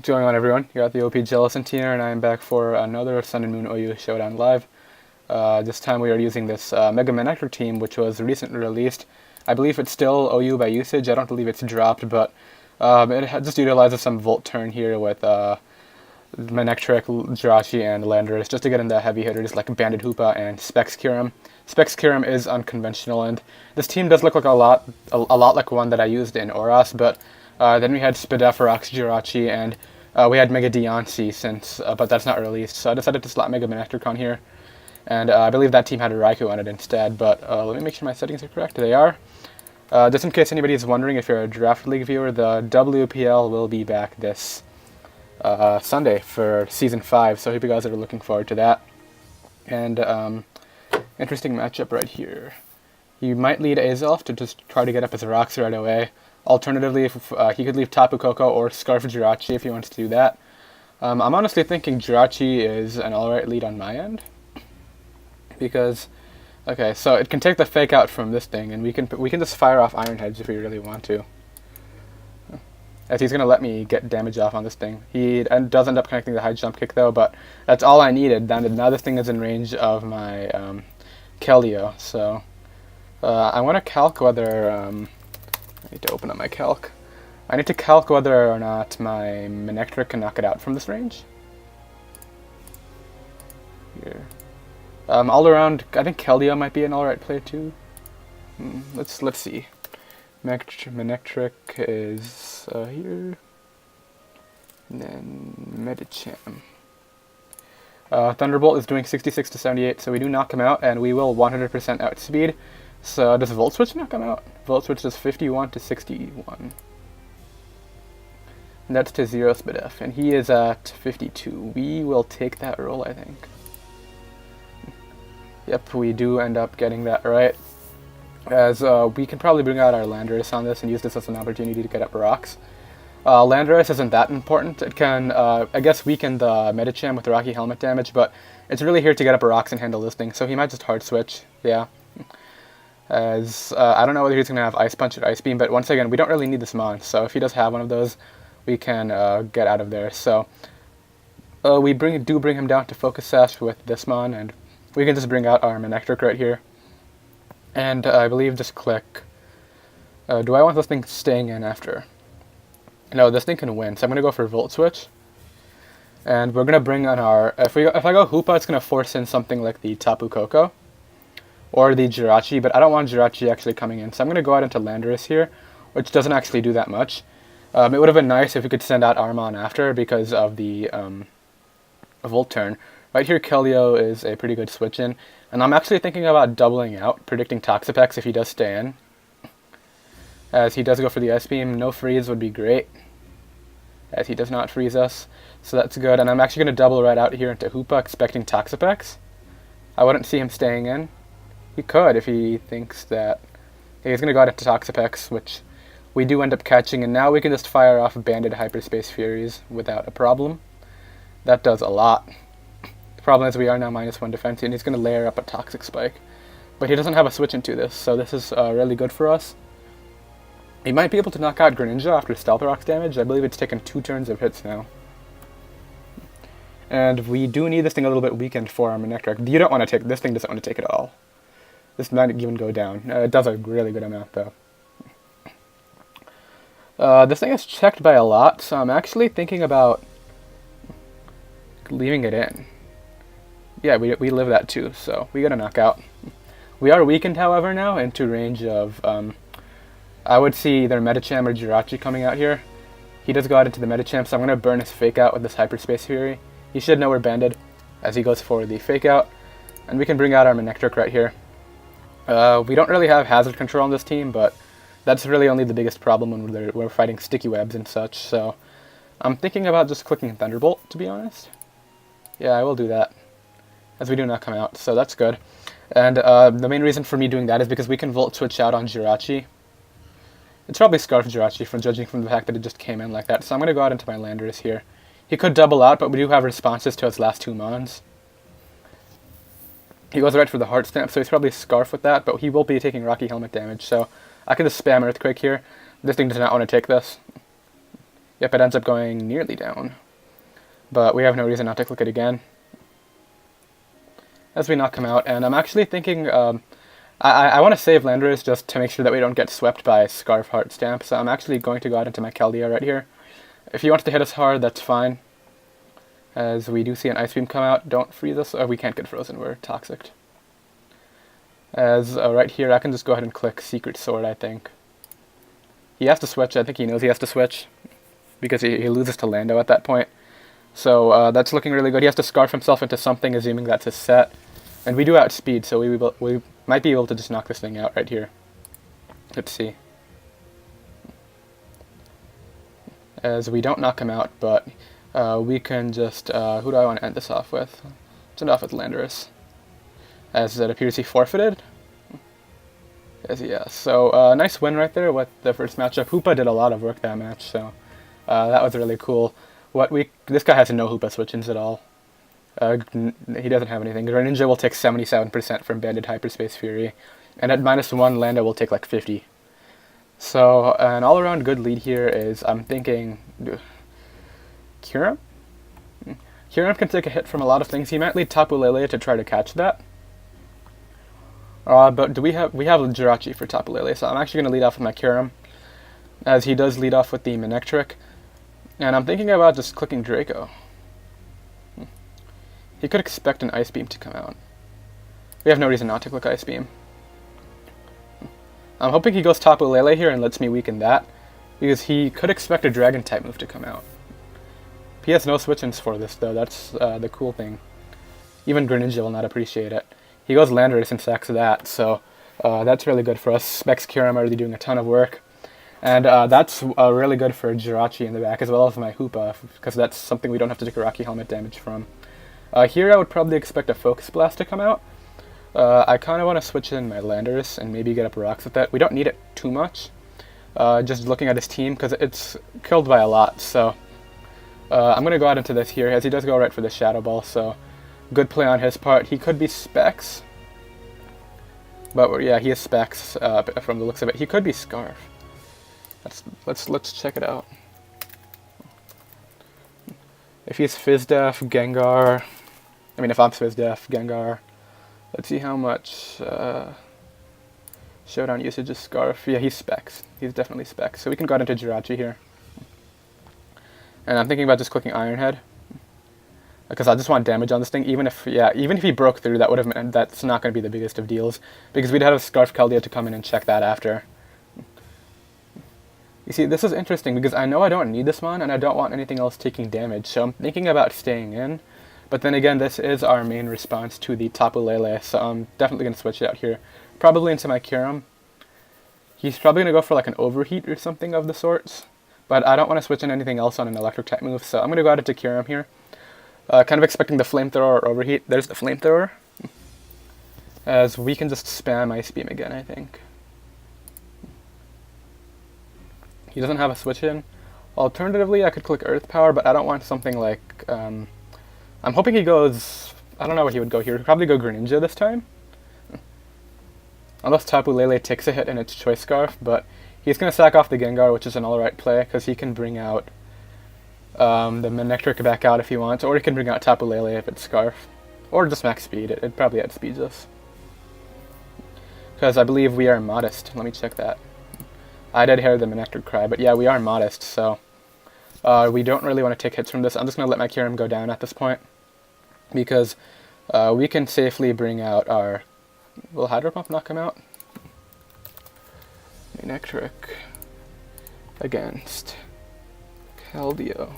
What's going on, everyone? You got the OPJellicent here, and I am back for another Sun and Moon OU Showdown Live. This time we are using this Mega Manectric team, which was recently released. I believe it's still OU by usage. I don't believe it's dropped, but it just utilizes some Volt Turn here with Manectric, Jirachi, and Landorus, just to get into heavy hitters like Banded Hoopa and Specs Kyurem. Specs Kyurem is unconventional, and this team does look like a lot like one that I used in Oras, but then we had Spidefarox, Jirachi, and we had Mega Deontay since, but that's not released, so I decided to slap Mega Manectric on here. And I believe that team had a Raikou on it instead, but let me make sure my settings are correct. They are. Just in case anybody is wondering, if you're a Draft League viewer, the WPL will be back this Sunday for Season 5, so I hope you guys are looking forward to that. And interesting matchup right here. You might lead Azelf to just try to get up his rocks right away. Alternatively, if, he could leave Tapu Koko or Scarf Jirachi if he wants to do that. I'm honestly thinking Jirachi is an alright lead on my end. Because, okay, so it can take the fake out from this thing, and we can just fire off Iron Heads if we really want to. As he's going to let me get damage off on this thing. He does end up connecting the high jump kick though, but that's all I needed. Now this thing is in range of my Keldeo, so I want to calc whether... I need to open up my calc. I need to calc whether or not my Manectric can knock it out from this range. Here. All around, I think Keldeo might be an alright play too. Let's see. Manectric is here. And then Medicham. Thunderbolt is doing 66 to 78, so we do knock him out, and we will 100% outspeed. So does Volt Switch knock him out? Volt Switch does 51 to 61. And that's to 0 Spidef, and he is at 52. We will take that roll, I think. Yep, we do end up getting that right. As we can probably bring out our Landorus on this and use this as an opportunity to get up rocks. Landorus isn't that important. It can, I guess, weaken the Medicham with Rocky Helmet damage, but it's really here to get up rocks and handle this thing, so he might just hard switch, yeah. As I don't know whether he's going to have Ice Punch or Ice Beam, but once again, we don't really need this Mon, so if he does have one of those, we can get out of there. So we do bring him down to Focus Sash with this Mon, and we can just bring out our Manectric right here. And I believe just click. Do I want this thing staying in after? No, this thing can win, so I'm going to go for Volt Switch. And we're going to bring on our... If I go Hoopa, it's going to force in something like the Tapu Koko or the Jirachi, but I don't want Jirachi actually coming in, so I'm going to go out into Landorus here, which doesn't actually do that much. It would have been nice if we could send out Armon after because of the Volt Turn. Right here, Keldeo is a pretty good switch in, and I'm actually thinking about doubling out, predicting Toxapex if he does stay in. As he does go for the Ice Beam, no freeze would be great, as he does not freeze us, so that's good. And I'm actually going to double right out here into Hoopa, expecting Toxapex. I wouldn't see him staying in. He could if he thinks that he's going to go out into Toxapex, which we do end up catching, and now we can just fire off Banded Hyperspace Furies without a problem. That does a lot. The problem is we are now -1 defense, and he's going to layer up a Toxic Spike. But he doesn't have a switch into this, so this is really good for us. He might be able to knock out Greninja after Stealth Rock's damage. I believe it's taken 2 turns of hits now. And we do need this thing a little bit weakened for our Manectric. You don't want to take... This thing doesn't want to take it all. This might even go down. It does a really good amount, though. This thing is checked by a lot, so I'm actually thinking about leaving it in. Yeah, we live that too, so we got a knockout. We are weakened, however, now into range of... I would see either Medicham or Jirachi coming out here. He does go out into the Medicham, so I'm going to burn his Fake Out with this Hyperspace Fury. He should know we're banded as he goes for the Fake Out. And we can bring out our Manectric right here. We don't really have hazard control on this team, but that's really only the biggest problem when we're fighting sticky webs and such, so I'm thinking about just clicking Thunderbolt, to be honest. Yeah, I will do that, as we do not come out, so that's good. And the main reason for me doing that is because we can Volt Switch out on Jirachi. It's probably Scarf Jirachi, from judging from the fact that it just came in like that, so I'm going to go out into my Landorus here. He could double out, but we do have responses to his last 2 Mons. He goes right for the Heart Stamp, so he's probably Scarf with that, but he will be taking Rocky Helmet damage, so I can just spam Earthquake here. This thing does not want to take this. Yep, it ends up going nearly down. But we have no reason not to click it again as we knock him out. And I'm actually thinking I want to save Landorus just to make sure that we don't get swept by Scarf Heart Stamp. So I'm actually going to go out into my Keldeo right here. If he wants to hit us hard, that's fine. As we do see an Ice Beam come out. Don't freeze us. Oh, we can't get frozen. We're toxic. As right here, I can just go ahead and click Secret Sword, I think. He has to switch. I think he knows he has to switch because he loses to Lando at that point. So that's looking really good. He has to Scarf himself into something, assuming that's his set. And we do outspeed, so we might be able to just knock this thing out right here. Let's see. As we don't knock him out, but we can just... who do I want to end this off with? Let's end off with Landorus. As it appears he forfeited. Yeah, so nice win right there with the first matchup. Hoopa did a lot of work that match, so that was really cool. This guy has no Hoopa switch-ins at all. He doesn't have anything. Greninja will take 77% from Banded Hyperspace Fury, and at -1, Lando will take like 50. So an all-around good lead here is, I'm thinking, Kyurem? Kyurem can take a hit from a lot of things. He might lead Tapu Lele to try to catch that. But we have Jirachi for Tapu Lele, so I'm actually going to lead off with my Kyurem, as he does lead off with the Manectric. And I'm thinking about just clicking Draco. He could expect an Ice Beam to come out. We have no reason not to click Ice Beam. I'm hoping he goes Tapu Lele here and lets me weaken that, because he could expect a Dragon-type move to come out. He has no switch-ins for this, though. That's the cool thing. Even Greninja will not appreciate it. He goes Landorus and sacks that, so that's really good for us. Specs Kyurem are really doing a ton of work. And that's really good for Jirachi in the back, as well as my Hoopa, because that's something we don't have to take Rocky Helmet damage from. Here I would probably expect a Focus Blast to come out. I kind of want to switch in my Landorus and maybe get up rocks with that. We don't need it too much, just looking at his team, because it's killed by a lot. So I'm going to go out into this here, as he does go right for the Shadow Ball, so good play on his part. He could be Specs, but yeah, he is Specs from the looks of it. He could be Scarf. Let's check it out. If he's Fizdef, Gengar, if I'm Fizdef, Gengar, let's see how much Showdown usage is Scarf. Yeah, he's Specs. He's definitely Specs. So we can go out into Jirachi here. And I'm thinking about just clicking Iron Head, because I just want damage on this thing. Even if he broke through, that would have meant that's not going to be the biggest of deals, because we'd have a Scarf Keldeo to come in and check that after. You see, this is interesting, because I know I don't need this mon, and I don't want anything else taking damage, so I'm thinking about staying in. But then again, this is our main response to the Tapu Lele, so I'm definitely going to switch it out here. Probably into my Kyurem. He's probably going to go for like an Overheat or something of the sorts, but I don't want to switch in anything else on an electric type move, so I'm going to go out into Kyurem here. Kind of expecting the Flamethrower or Overheat. There's the Flamethrower. As we can just spam Ice Beam again, I think. He doesn't have a switch in. Alternatively, I could click Earth Power, but I don't want something like... I'm hoping he goes... I don't know what he would go here. He'd probably go Greninja this time. Unless Tapu Lele takes a hit in its Choice Scarf, but he's going to sack off the Gengar, which is an alright play, because he can bring out the Manectric back out if he wants, or he can bring out Tapu Lele if it's Scarf. Or just max speed. It probably outspeeds us. Because I believe we are modest. Let me check that. I did hear the Manectric cry, but yeah, we are modest, so we don't really want to take hits from this. I'm just going to let my Kyurem go down at this point, because we can safely bring out our... Will Hydro Pump knock him out? Manectric against Keldeo.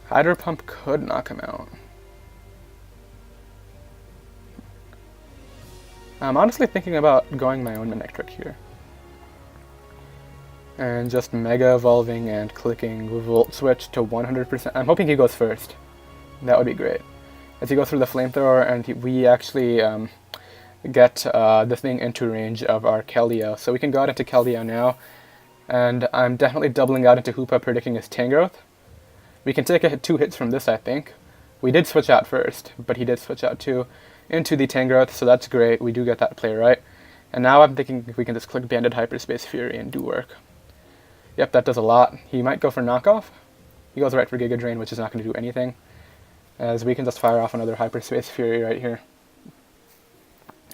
Hydro Pump could knock him out. I'm honestly thinking about going my own Manectric here. And just Mega Evolving and clicking Volt Switch to 100%. I'm hoping he goes first. That would be great. As he goes through the Flamethrower, and we actually get the thing into range of our Keldeo. So we can go out into Keldeo now. And I'm definitely doubling out into Hoopa, predicting his Tangrowth. We can take 2 hits from this, I think. We did switch out first, but he did switch out too into the Tangrowth, so that's great. We do get that play right. And now I'm thinking if we can just click Banded Hyperspace Fury and do work. Yep, that does a lot. He might go for knockoff. He goes right for Giga Drain, which is not going to do anything, as we can just fire off another Hyperspace Fury right here.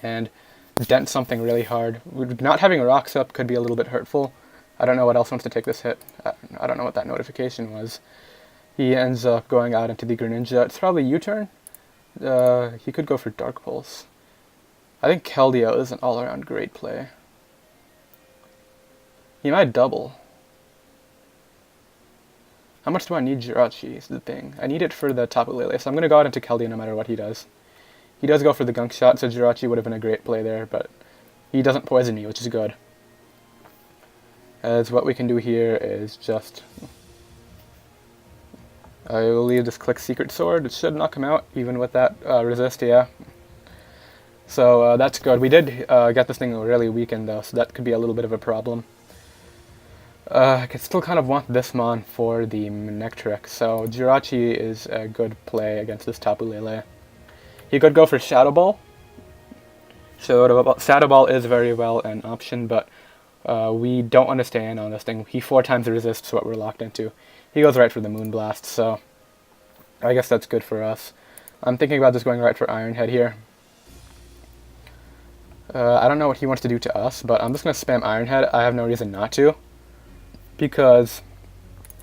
And dent something really hard. Not having rocks up could be a little bit hurtful. I don't know what else wants to take this hit. I don't know what that notification was. He ends up going out into the Greninja. It's probably U-turn. He could go for Dark Pulse. I think Keldeo is an all-around great play. He might double. How much do I need Jirachi is the thing. I need it for the Tapu Lele, so I'm going to go out into Keldeo no matter what he does. He does go for the Gunk Shot, so Jirachi would have been a great play there, but he doesn't poison me, which is good. As what we can do here is just... I will leave this Click Secret Sword. It should knock him out, even with that resist, yeah. So that's good. We did get this thing really weakened, though, so that could be a little bit of a problem. I could still kind of want this mon for the Manectric, so Jirachi is a good play against this Tapu Lele. He could go for Shadow Ball. Shadow Ball is very well an option, but we don't want to stay in on this thing. He 4 times resists what we're locked into. He goes right for the Moonblast, so I guess that's good for us. I'm thinking about just going right for Iron Head here. I don't know what he wants to do to us, but I'm just going to spam Iron Head. I have no reason not to, because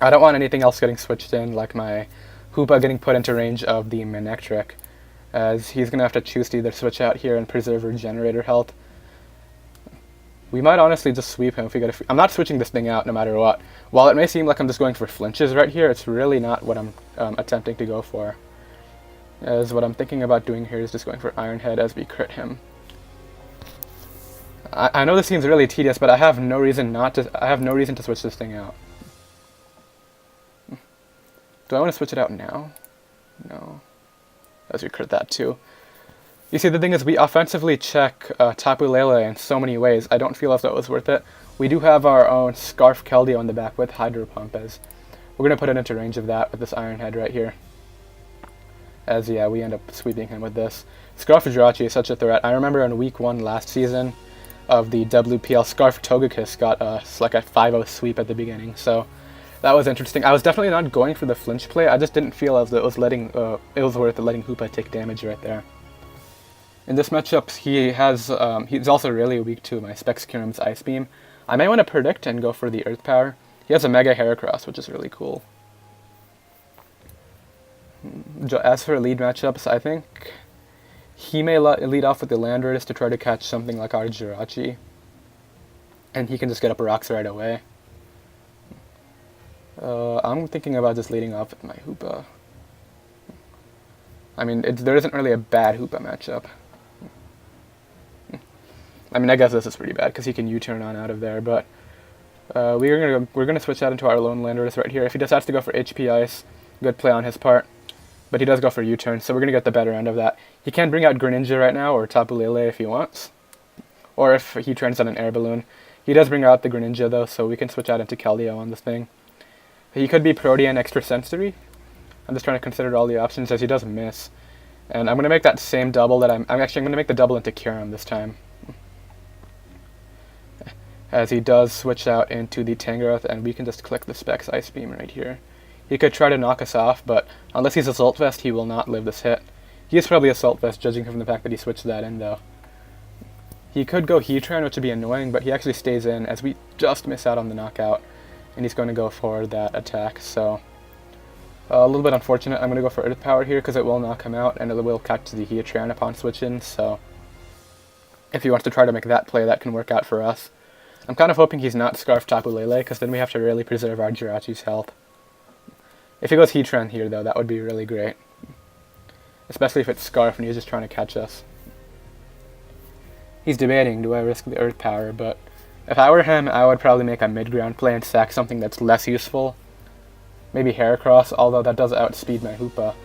I don't want anything else getting switched in, like my Hoopa getting put into range of the Manectric, as he's going to have to choose to either switch out here and preserve Regenerator health. We might honestly just sweep him if we get I'm not switching this thing out no matter what. While it may seem like I'm just going for flinches right here, it's really not what I'm attempting to go for. As what I'm thinking about doing here is just going for Iron Head as we crit him. I know this seems really tedious, but I have no reason to switch this thing out. Do I want to switch it out now? No. As we crit that too. You see, the thing is, we offensively check Tapu Lele in so many ways. I don't feel as though it was worth it. We do have our own Scarf Keldeo in the back with Hydro Pump, as we're going to put it into range of that with this Iron Head right here. As, yeah, we end up sweeping him with this. Scarf Jirachi is such a threat. I remember in week 1 last season of the WPL, Scarf Togekiss got like a 5-0 sweep at the beginning, so that was interesting. I was definitely not going for the flinch play. I just didn't feel as though it was worth letting Hoopa take damage right there. In this matchup, he's also really weak to my Spexcurum's Ice Beam. I may want to predict and go for the Earth Power. He has a Mega Heracross, which is really cool. As for lead matchups, I think he may lead off with the Landorus to try to catch something like our Jirachi, and he can just get up rocks right away. I'm thinking about just leading off with my Hoopa. I mean, there isn't really a bad Hoopa matchup. I mean, I guess this is pretty bad because he can U-turn on out of there, but we're gonna switch out into our lone Landorus right here. If he decides to go for HP Ice, good play on his part, but he does go for U-turn, so we're gonna get the better end of that. He can bring out Greninja right now or Tapu Lele if he wants, or if he turns on an Air Balloon. He does bring out the Greninja though, so we can switch out into Keldeo on this thing. He could be Protean Extra Sensory. I'm just trying to consider all the options as he does miss, and I'm gonna make that same double that I'm gonna make the double into Kyurem this time, as he does switch out into the Tangrowth, and we can just click the Specs Ice Beam right here. He could try to knock us off, but unless he's Assault Vest, he will not live this hit. He is probably Assault Vest, judging from the fact that he switched that in, though. He could go Heatran, which would be annoying, but he actually stays in, as we just miss out on the knockout, and he's going to go for that attack, so a little bit unfortunate. I'm going to go for Earth Power here, because it will knock him out, and it will catch the Heatran upon switch-in, so if he wants to try to make that play, that can work out for us. I'm kind of hoping he's not Scarf Tapu Lele, because then we have to really preserve our Jirachi's health. If he goes Heatran here, though, that would be really great. Especially if it's Scarf and he's just trying to catch us. He's debating, do I risk the Earth Power, but if I were him, I would probably make a mid-ground play and sack something that's less useful. Maybe Heracross, although that does outspeed my Hoopa.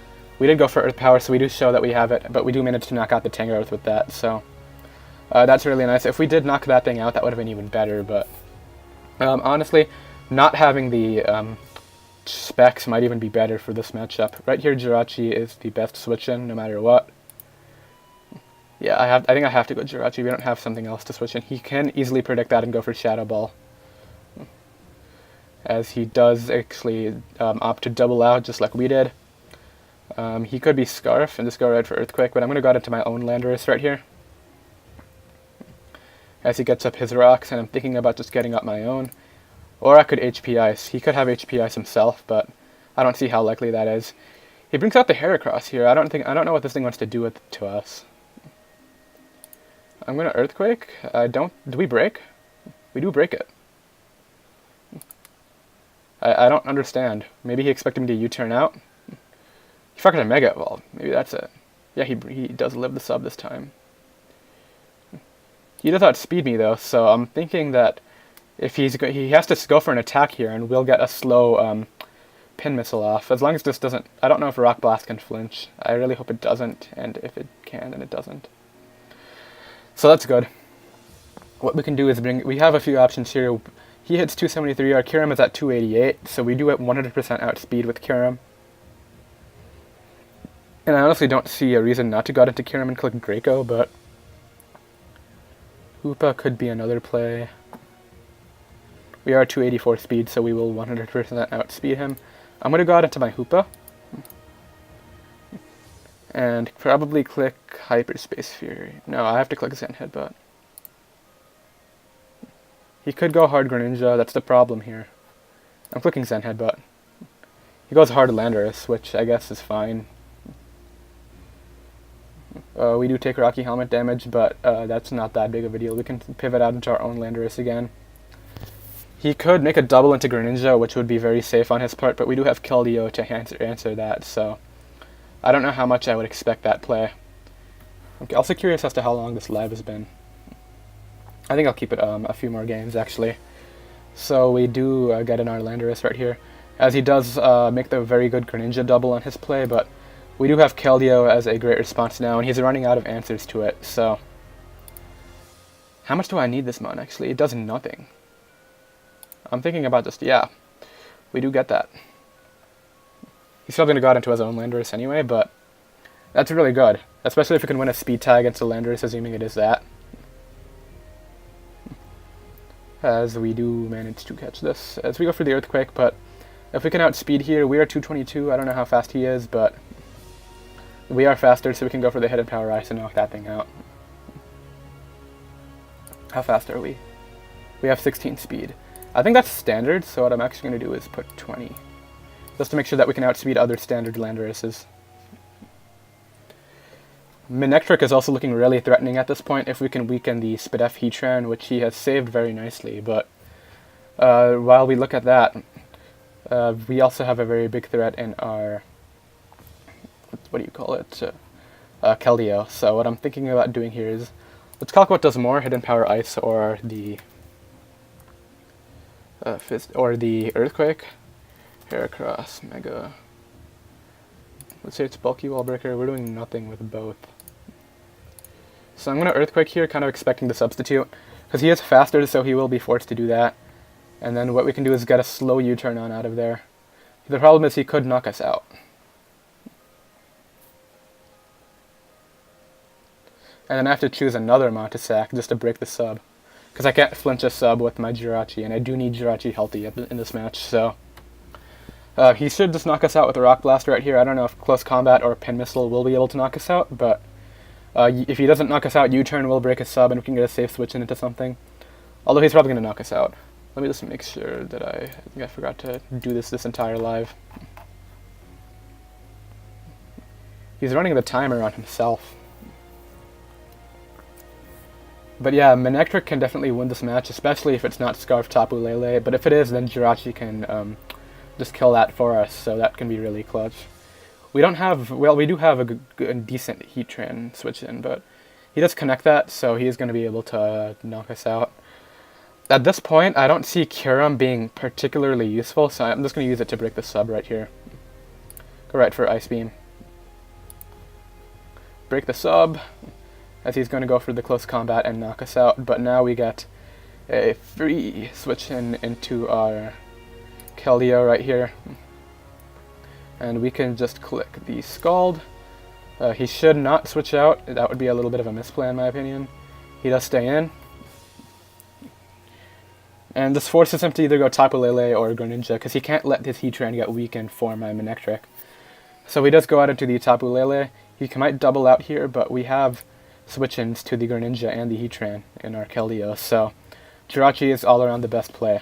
We did go for Earth Power, so we do show that we have it, but we do manage to knock out the Tangrowth with that, so that's really nice. If we did knock that thing out, that would have been even better, but honestly, not having the Specs might even be better for this matchup. Right here, Jirachi is the best switch-in, no matter what. Yeah, I think I have to go Jirachi. We don't have something else to switch in. He can easily predict that and go for Shadow Ball. as he does actually opt to double out just like we did. He could be Scarf and just go right for Earthquake, but I'm going to go out into my own Landorus right here. As he gets up his rocks, and I'm thinking about just getting up my own. Or I could HP Ice. He could have HP Ice himself, but I don't see how likely that is. He brings out the Heracross here. I don't know what this thing wants to do to us. I'm going to Earthquake. Do we break? We do break it. I don't understand. Maybe he expected me to U-turn out. He fucking a Mega Evolve. Maybe that's it. Yeah, he does live the sub this time. He does outspeed me though, so I'm thinking that if he has to go for an attack here, and we'll get a slow pin missile off. As long as this doesn't, I don't know if Rock Blast can flinch. I really hope it doesn't, and if it can, then it doesn't. So that's good. What we can do is we have a few options here. He hits 273, our Kyurem is at 288, so we do at 100% outspeed with Kyurem. And I honestly don't see a reason not to go into Kyurem and click Draco, but Hoopa could be another play. We are 284 speed, so we will 100% outspeed him. I'm going to go out into my Hoopa. And probably click Hyperspace Fury. No, I have to click Zen Headbutt. He could go hard Greninja, that's the problem here. I'm clicking Zen Headbutt. He goes hard Landorus, which I guess is fine. We do take Rocky Helmet damage, but that's not that big of a deal. We can pivot out into our own Landorus again. He could make a double into Greninja, which would be very safe on his part, but we do have Keldeo to answer that, so I don't know how much I would expect that play. I'm also curious as to how long this live has been. I think I'll keep it a few more games, actually. So we do get in our Landorus right here, as he does make the very good Greninja double on his play, but we do have Keldeo as a great response now, and he's running out of answers to it, so how much do I need this mon, actually? It does nothing. I'm thinking about just, yeah, we do get that. He's still going to go out into his own Landorus anyway, but that's really good, especially if we can win a speed tag against a Landorus, assuming it is that. As we do manage to catch this, as we go for the Earthquake, but if we can outspeed here, we are 222, I don't know how fast he is, but we are faster, so we can go for the Hidden Power Ice and knock that thing out. How fast are we? We have 16 speed. I think that's standard, so what I'm actually going to do is put 20. Just to make sure that we can outspeed other standard Landoruses. Manectric is also looking really threatening at this point if we can weaken the Spadef Heatran, which he has saved very nicely, but while we look at that, we also have a very big threat in our, what do you call it, Keldeo. So what I'm thinking about doing here is, let's calc what does more, Hidden Power Ice or the Earthquake. Heracross, Mega. Let's say it's Bulky Wall Breaker. We're doing nothing with both. So I'm going to Earthquake here, kind of expecting the substitute, because he is faster, so he will be forced to do that. And then what we can do is get a slow U-turn on out of there. The problem is he could knock us out. And then I have to choose another Montesac just to break the sub, because I can't flinch a sub with my Jirachi, and I do need Jirachi healthy in this match, so he should just knock us out with a Rock Blast right here. I don't know if Close Combat or Pin Missile will be able to knock us out, but if he doesn't knock us out, U-turn will break a sub and we can get a safe switch into something. Although he's probably going to knock us out. Let me just make sure that I think I forgot to do this entire live. He's running the timer on himself. But yeah, Manectric can definitely win this match, especially if it's not Scarf Tapu Lele, but if it is, then Jirachi can just kill that for us, so that can be really clutch. We don't have, well, we do have a decent Heatran switch in, but he does connect that, so he's going to be able to knock us out. At this point, I don't see Kyurem being particularly useful, so I'm just going to use it to break the sub right here. Go right for Ice Beam. Break the sub, as he's going to go for the Close Combat and knock us out, but now we get a free switch into our Keldeo right here. And we can just click the Scald. He should not switch out. That would be a little bit of a misplay in my opinion. He does stay in. And this forces him to either go Tapu Lele or Greninja, because he can't let his Heatran get weakened for my Manectric. So he does go out into the Tapu Lele. He might double out here, but we have switch-ins to the Greninja and the Heatran in our Keldeo, so Jirachi is all around the best play.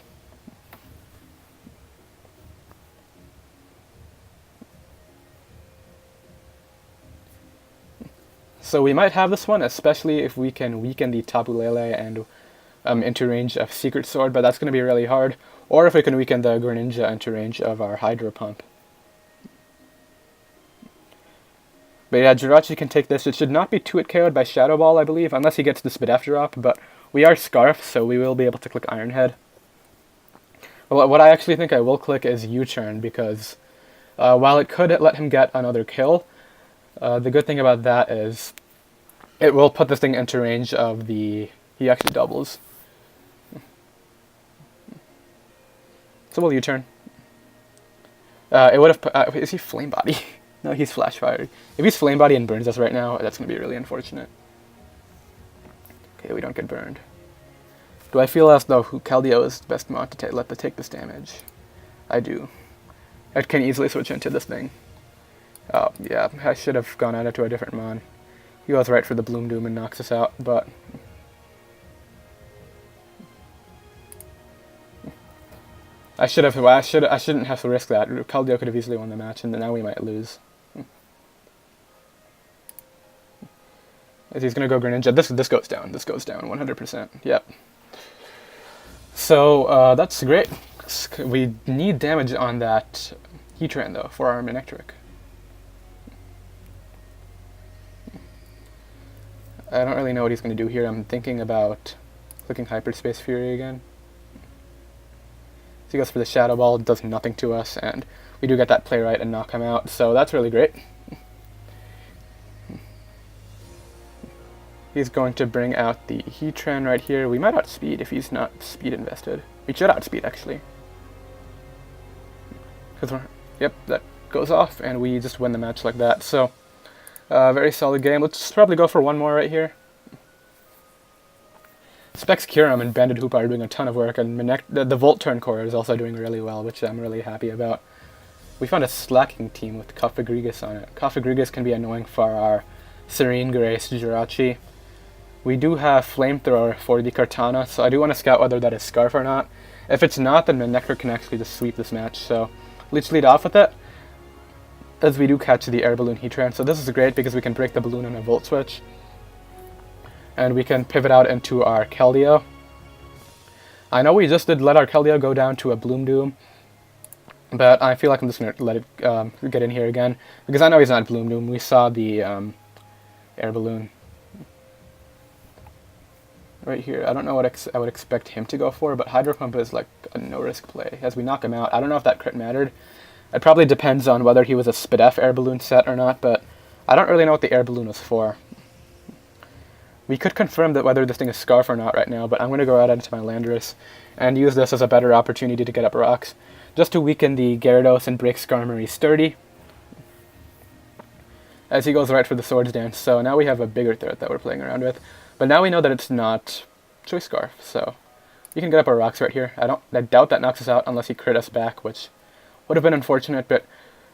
So we might have this one, especially if we can weaken the Tapu Lele and into range of Secret Sword, but that's going to be really hard. Or if we can weaken the Greninja into range of our Hydro Pump. But yeah, Jirachi can take this. It should not be 2-hit KO'd by Shadow Ball, I believe, unless he gets the Spadef drop, but we are Scarf, so we will be able to click Iron Head. Well, what I actually think I will click is U-Turn, because while it could let him get another kill, the good thing about that is it will put this thing into range of the... He actually doubles. So we'll U-Turn. It would have... is he Flame Body? No, he's Flash Fire. If he's Flame Body and burns us right now, that's going to be really unfortunate. Okay, we don't get burned. Do I feel as though Keldeo is the best mod to take this damage? I do. I can easily switch into this thing. Oh, yeah, I should have gone out to a different mon. He goes right for the Bloom Doom and knocks us out, but... I shouldn't have to risk that. Keldeo could have easily won the match, and now we might lose. He's gonna go Greninja. This goes down. This goes down 100%. Yep. So that's great. We need damage on that Heatran though for our Manectric. I don't really know what he's gonna do here. I'm thinking about clicking Hyperspace Fury again. So he goes for the Shadow Ball. Does nothing to us, and we do get that play right and knock him out. So that's really great. He's going to bring out the Heatran right here. We might outspeed if he's not speed invested. We should outspeed, actually. Yep, that goes off, and we just win the match like that. So, very solid game. Let's probably go for one more right here. Specs Kyurem and Banded Hoopa are doing a ton of work, and the Volt Turn core is also doing really well, which I'm really happy about. We found a slacking team with Cofagrigus on it. Cofagrigus can be annoying for our Serene Grace Jirachi. We do have Flamethrower for the Kartana, so I do want to scout whether that is Scarf or not. If it's not, then Manectric can actually just sweep this match, so let's lead off with it, as we do catch the Air Balloon Heatran. So this is great because we can break the balloon on a Volt Switch, and we can pivot out into our Keldeo. I know we just did let our Keldeo go down to a Bloom Doom, but I feel like I'm just going to let it get in here again, because I know he's not Bloom Doom. We saw the Air Balloon right here. I don't know what I would expect him to go for, but Hydro Pump is like a no-risk play. As we knock him out, I don't know if that crit mattered. It probably depends on whether he was a Spadef Air Balloon set or not, but I don't really know what the Air Balloon was for. We could confirm that whether this thing is Scarf or not right now, but I'm going to go out into my Landorus and use this as a better opportunity to get up rocks, just to weaken the Gyarados and break Skarmory sturdy, as he goes right for the Swords Dance. So now we have a bigger threat that we're playing around with. But now we know that it's not Choice Scarf, so we can get up our rocks right here. I doubt that knocks us out unless he crit us back, which would have been unfortunate, but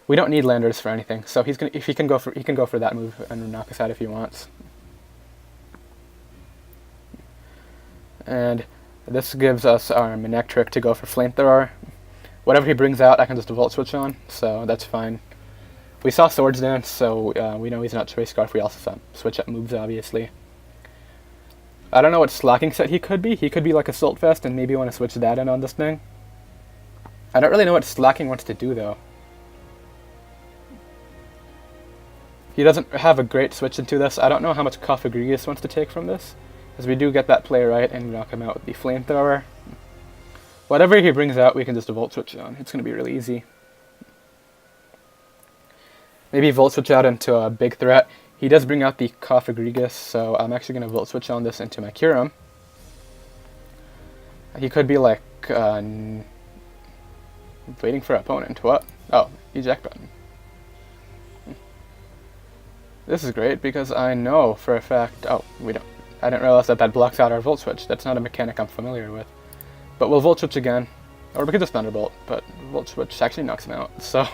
we don't need Landorus for anything. So he can go for that move and knock us out if he wants. And this gives us our Manectric to go for Flamethrower. Whatever he brings out, I can just Volt Switch on, so that's fine. We saw Swords Dance, so we know he's not Choice Scarf. We also saw switch up moves, obviously. I don't know what slacking set he could be. He could be like Assault Vest and maybe want to switch that in on this thing. I don't really know what slacking wants to do, though. He doesn't have a great switch into this. I don't know how much Cofagrigus wants to take from this, as we do get that play right and knock him out with the Flamethrower. Whatever he brings out, we can just Volt Switch on. It's going to be really easy. Maybe Volt Switch out into a big threat. He does bring out the Cofagrigus, so I'm actually going to Volt Switch on this into my Kyurem. He could be like, waiting for opponent. What? Oh, eject button. This is great because I know for a fact, I didn't realize that blocks out our Volt Switch. That's not a mechanic I'm familiar with. But we'll Volt Switch again. Or we could just Thunderbolt, but Volt Switch actually knocks him out. So,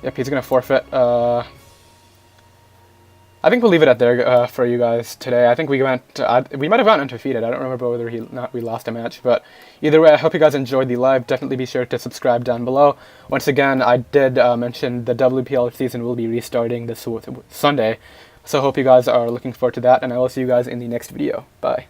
yep, he's going to forfeit. I think we'll leave it at there for you guys today. I think we went. We might have gone undefeated. I don't remember whether we lost a match, but either way, I hope you guys enjoyed the live. Definitely be sure to subscribe down below. Once again, I did mention the WPL season will be restarting this Sunday, so hope you guys are looking forward to that, and I will see you guys in the next video. Bye.